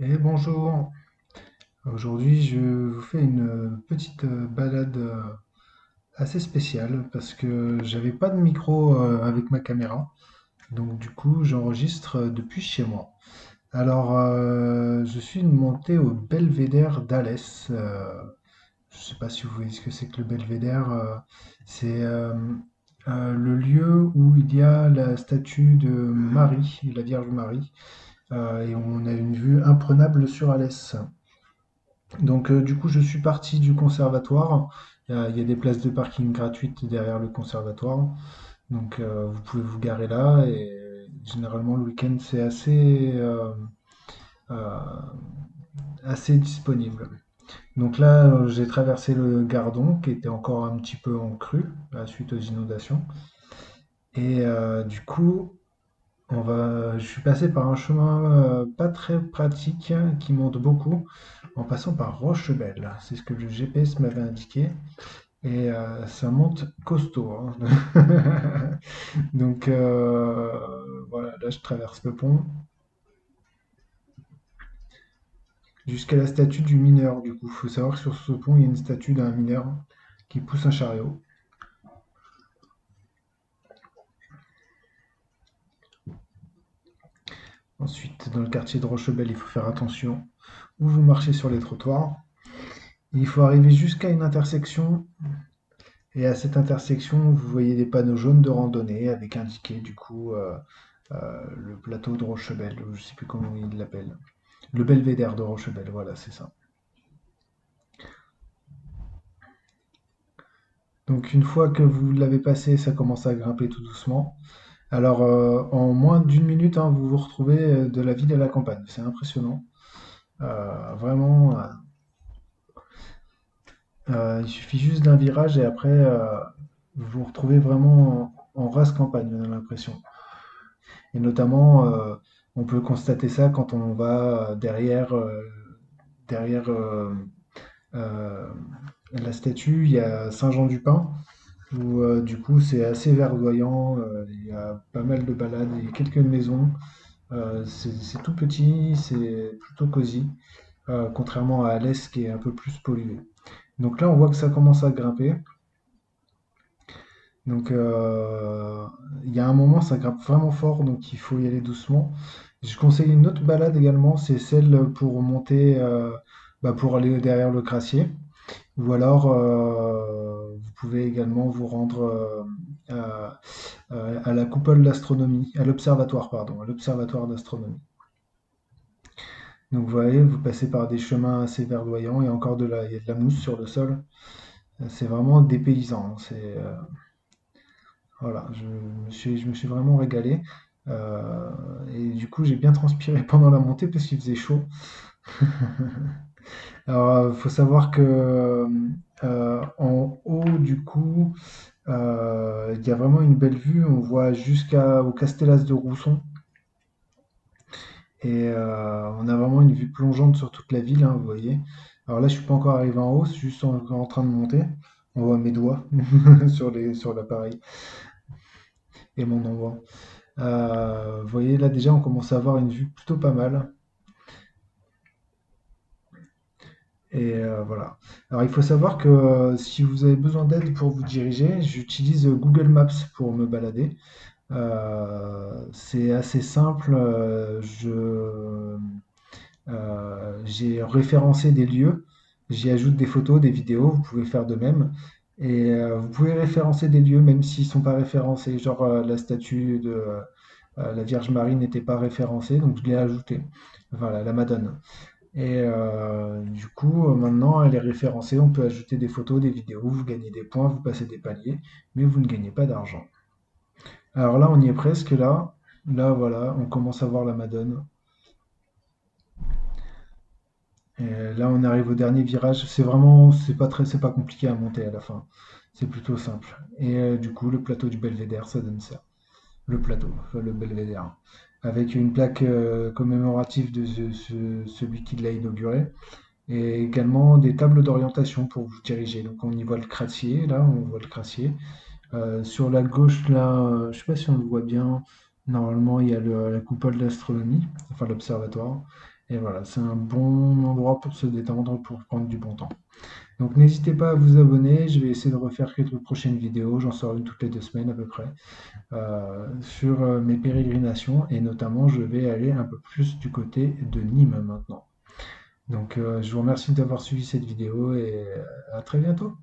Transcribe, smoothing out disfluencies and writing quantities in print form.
Et bonjour. Aujourd'hui, je vous fais une petite balade assez spéciale parce que j'avais pas de micro avec ma caméra. Donc du coup, j'enregistre depuis chez moi. Alors, je suis monté au Belvédère d'Alès. Je sais pas si vous voyez ce que c'est que le Belvédère. C'est le lieu où il y a la statue de Marie, la Vierge Marie, et on a une vue imprenable sur Alès. Donc, du coup, je suis parti du conservatoire. Il y a des places de parking gratuites derrière le conservatoire. Donc, vous pouvez vous garer là. Et généralement, le week-end, c'est euh, assez disponible. Donc là, j'ai traversé le Gardon, qui était encore un petit peu en crue, suite aux inondations. Et du coup, je suis passé par un chemin pas très pratique qui monte beaucoup, en passant par Rochebelle. C'est ce que le GPS m'avait indiqué. Et ça monte costaud, hein. Donc voilà, là je traverse le pont jusqu'à la statue du mineur. Du coup, il faut savoir que sur ce pont, il y a une statue d'un mineur qui pousse un chariot. Ensuite, dans le quartier de Rochebelle, il faut faire attention où vous marchez sur les trottoirs. Il faut arriver jusqu'à une intersection. Et à cette intersection, vous voyez des panneaux jaunes de randonnée avec indiqué du coup le plateau de Rochebelle, ou je ne sais plus comment il l'appelle. Le belvédère de Rochebelle, voilà, c'est ça. Donc une fois que vous l'avez passé, ça commence à grimper tout doucement. Alors en moins d'une minute, hein, vous vous retrouvez de la ville à la campagne. C'est impressionnant. Vraiment, il suffit juste d'un virage et après, vous vous retrouvez vraiment en race campagne, on a l'impression. Et notamment, on peut constater ça quand on va derrière euh, la statue, il y a Saint-Jean-du-Pin, où du coup c'est assez verdoyant, il y a pas mal de balades, il y a quelques maisons, c'est tout petit, c'est plutôt cosy, contrairement à Alès qui est un peu plus pollué. Donc là on voit que ça commence à grimper, donc il y a un moment ça grimpe vraiment fort, donc il faut y aller doucement. Je conseille une autre balade également, c'est celle pour monter, pour aller derrière le Crassier. Ou alors, vous pouvez également vous rendre à la coupole d'astronomie, à l'observatoire, pardon, à l'observatoire d'astronomie. Donc vous voyez, vous passez par des chemins assez verdoyants et encore il y a de la mousse sur le sol. C'est vraiment dépaysant, hein. Voilà, je me suis vraiment régalé. Et du coup, j'ai bien transpiré pendant la montée parce qu'il faisait chaud. Alors, il faut savoir que en haut, du coup, il y a vraiment une belle vue. On voit jusqu'au Castellas de Rousson. Et on a vraiment une vue plongeante sur toute la ville, hein, vous voyez. Alors là, je suis pas encore arrivé en haut, c'est juste en train de monter. On voit mes doigts sur l'appareil et mon envoi. Vous voyez, là déjà, on commence à avoir une vue plutôt pas mal. Et voilà. Alors il faut savoir que si vous avez besoin d'aide pour vous diriger, j'utilise Google Maps pour me balader. C'est assez simple. J'ai référencé des lieux, j'y ajoute des photos, des vidéos, vous pouvez faire de même. Et vous pouvez référencer des lieux même s'ils ne sont pas référencés. Genre la statue de la Vierge Marie n'était pas référencée, donc je l'ai ajoutée. Voilà, la Madone. Et du coup, maintenant, elle est référencée. On peut ajouter des photos, des vidéos, vous gagnez des points, vous passez des paliers, mais vous ne gagnez pas d'argent. Alors là, on y est presque là. Là, voilà, on commence à voir la Madone. Et là, on arrive au dernier virage. C'est pas compliqué à monter à la fin. C'est plutôt simple. Et du coup, le plateau du Belvédère, ça donne ça. Le plateau, enfin, le Belvédère. Avec une plaque commémorative de celui qui l'a inauguré. Et également des tables d'orientation pour vous diriger. Donc on y voit le Crassier, là, on voit le Crassier. Sur la gauche, là, je sais pas si on le voit bien. Normalement, il y a la coupole d'astronomie, enfin l'observatoire. Et voilà, c'est un bon endroit pour se détendre, pour prendre du bon temps. Donc n'hésitez pas à vous abonner, je vais essayer de refaire quelques prochaines vidéos, j'en sors une toutes les 2 semaines à peu près, sur mes pérégrinations et notamment je vais aller un peu plus du côté de Nîmes maintenant. Donc je vous remercie d'avoir suivi cette vidéo et à très bientôt.